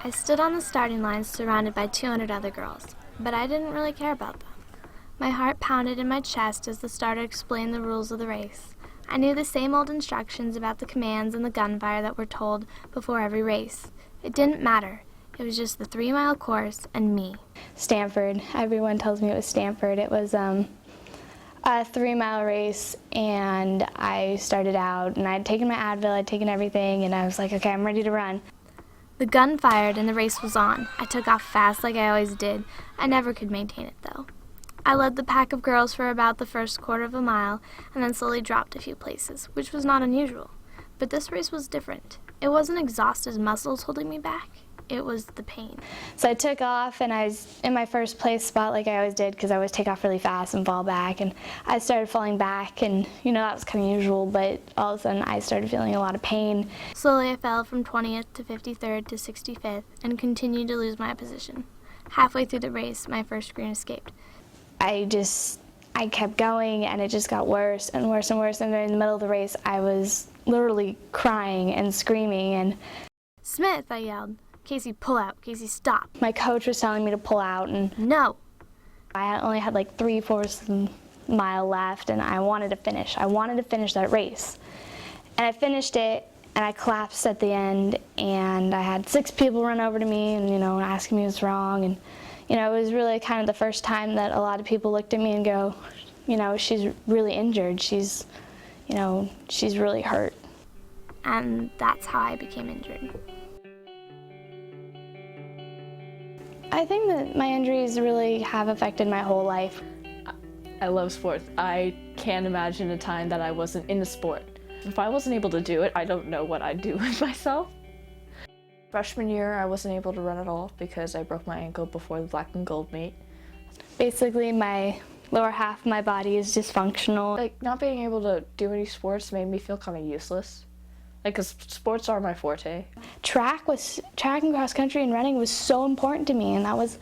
I stood on the starting line surrounded by 200 other girls, but I didn't really care about them. My heart pounded in my chest as the starter explained the rules of the race. I knew the same old instructions about the commands and the gunfire that were told before every race. It didn't matter. It was just the 3-mile course and me. Stanford. Everyone tells me it was Stanford. It was a 3-mile race, and I started out, and I'd taken my Advil, I'd taken everything, and I was like, okay, I'm ready to run. The gun fired and the race was on. I took off fast like I always did. I never could maintain it, though. I led the pack of girls for about the first quarter of a mile and then slowly dropped a few places, which was not unusual. But this race was different. It wasn't exhausted muscles holding me back. It was the pain. So I took off, and I was in my first place spot like I always did, because I always take off really fast and fall back, and I started falling back, and that was kind of usual, but all of a sudden I started feeling a lot of pain. Slowly I fell from 20th to 53rd to 65th and continued to lose my position. Halfway through the race, my first screen escaped. I kept going, and it just got worse and worse and worse, and then in the middle of the race I was literally crying and screaming. And "Smith," I yelled. "Casey, pull out. Casey, stop." My coach was telling me to pull out, and no. I only had like 3/4 of a mile left, and I wanted to finish. I wanted to finish that race. And I finished it, and I collapsed at the end, and I had 6 people run over to me and, asking me what's wrong. And, it was really kind of the first time that a lot of people looked at me and go, she's really injured. She's really hurt. And that's how I became injured. I think that my injuries really have affected my whole life. I love sports. I can't imagine a time that I wasn't in a sport. If I wasn't able to do it, I don't know what I'd do with myself. Freshman year, I wasn't able to run at all because I broke my ankle before the black and gold meet. Basically, my lower half of my body is dysfunctional. Like, not being able to do any sports made me feel kind of useless. Because sports are my forte. Track and cross country and running was so important to me, and that was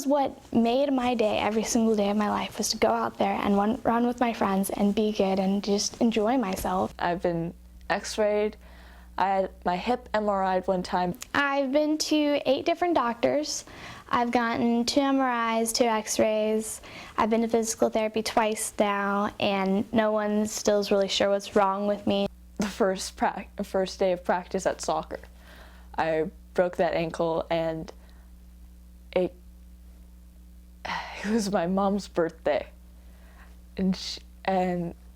what made my day, every single day of my life, was to go out there and run with my friends and be good and just enjoy myself. I've been x-rayed. I had my hip MRI'd one time. I've been to 8 different doctors. I've gotten 2 MRIs, 2 x-rays. I've been to physical therapy twice now, and no one still is really sure what's wrong with me. The first day of practice at soccer, I broke that ankle, and it was my mom's birthday, and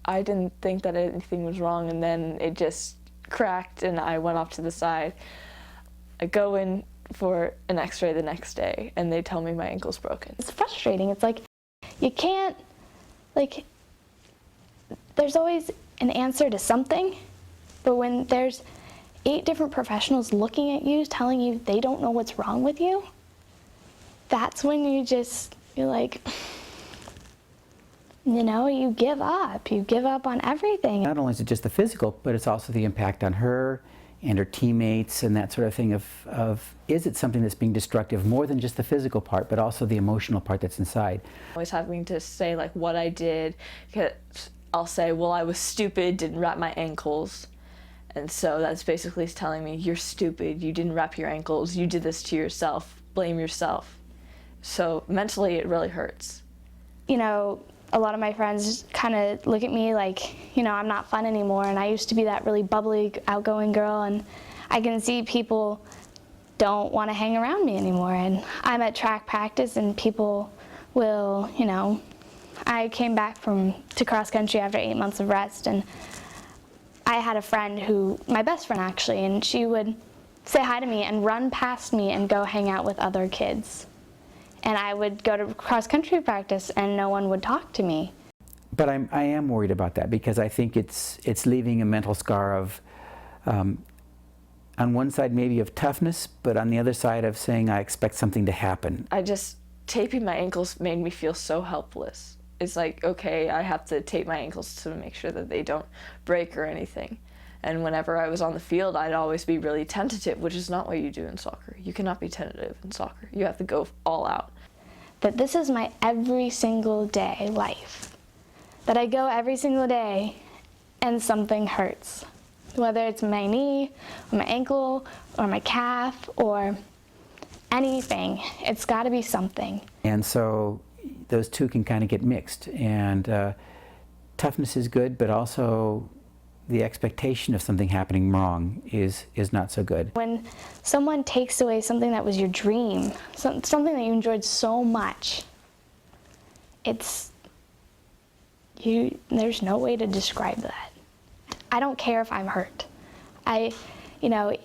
I didn't think that anything was wrong, and then it just cracked, and I went off to the side. I go in for an x-ray the next day, and they tell me my ankle's broken. It's frustrating. It's like, you can't, there's always an answer to something, but when there's 8 different professionals looking at you, telling you they don't know what's wrong with you, that's when you're like, you give up. You give up on everything. Not only is it just the physical, but it's also the impact on her and her teammates and that sort of thing of is it something that's being destructive more than just the physical part, but also the emotional part that's inside. Always having to say what I did. I'll say, well, I was stupid, didn't wrap my ankles. And so that's basically telling me, you're stupid, you didn't wrap your ankles, you did this to yourself, blame yourself. So mentally it really hurts. A lot of my friends kind of look at me like, I'm not fun anymore, and I used to be that really bubbly, outgoing girl, and I can see people don't want to hang around me anymore. And I'm at track practice, and people will, I came back to cross country after 8 months of rest, and I had a friend my best friend actually, and she would say hi to me and run past me and go hang out with other kids. And I would go to cross-country practice, and no one would talk to me. But I am worried about that, because I think it's leaving a mental scar of, on one side maybe of toughness, but on the other side of saying I expect something to happen. Taping my ankles made me feel so helpless. It's like, okay, I have to tape my ankles to make sure that they don't break or anything. And whenever I was on the field, I'd always be really tentative, which is not what you do in soccer. You cannot be tentative in soccer. You have to go all out. That this is my every single day life. That I go every single day and something hurts. Whether it's my knee, or my ankle, or my calf, or anything. It's got to be something. And so those two can kind of get mixed. And toughness is good, but also the expectation of something happening wrong is not so good. When someone takes away something that was your dream, something that you enjoyed so much, there's no way to describe that. I don't care if I'm hurt. I want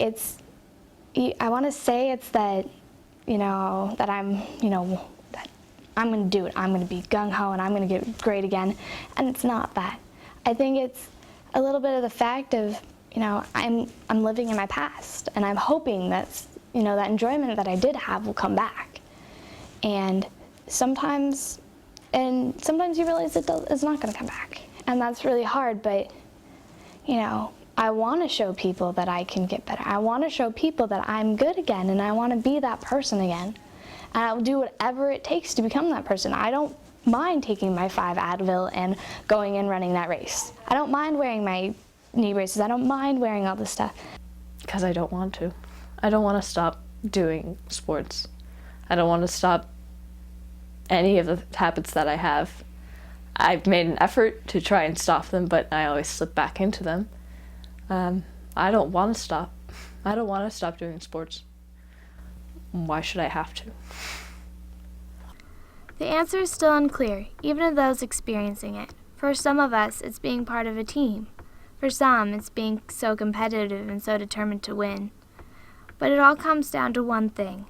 to say it's that, that I'm, that I'm going to do it. I'm going to be gung-ho and I'm going to get great again. And it's not that. I think it's a little bit of the fact of, I'm living in my past, and I'm hoping that, that enjoyment that I did have will come back. And sometimes you realize it's not going to come back. And that's really hard, but, I want to show people that I can get better. I want to show people that I'm good again, and I want to be that person again. And I'll do whatever it takes to become that person. I don't mind taking my 5 Advil and going and running that race. I don't mind wearing my knee braces. I don't mind wearing all this stuff. Because I don't want to. I don't want to stop doing sports. I don't want to stop any of the habits that I have. I've made an effort to try and stop them, but I always slip back into them. I don't want to stop. I don't want to stop doing sports. Why should I have to? The answer is still unclear, even to those experiencing it. For some of us, it's being part of a team. For some, it's being so competitive and so determined to win. But it all comes down to one thing: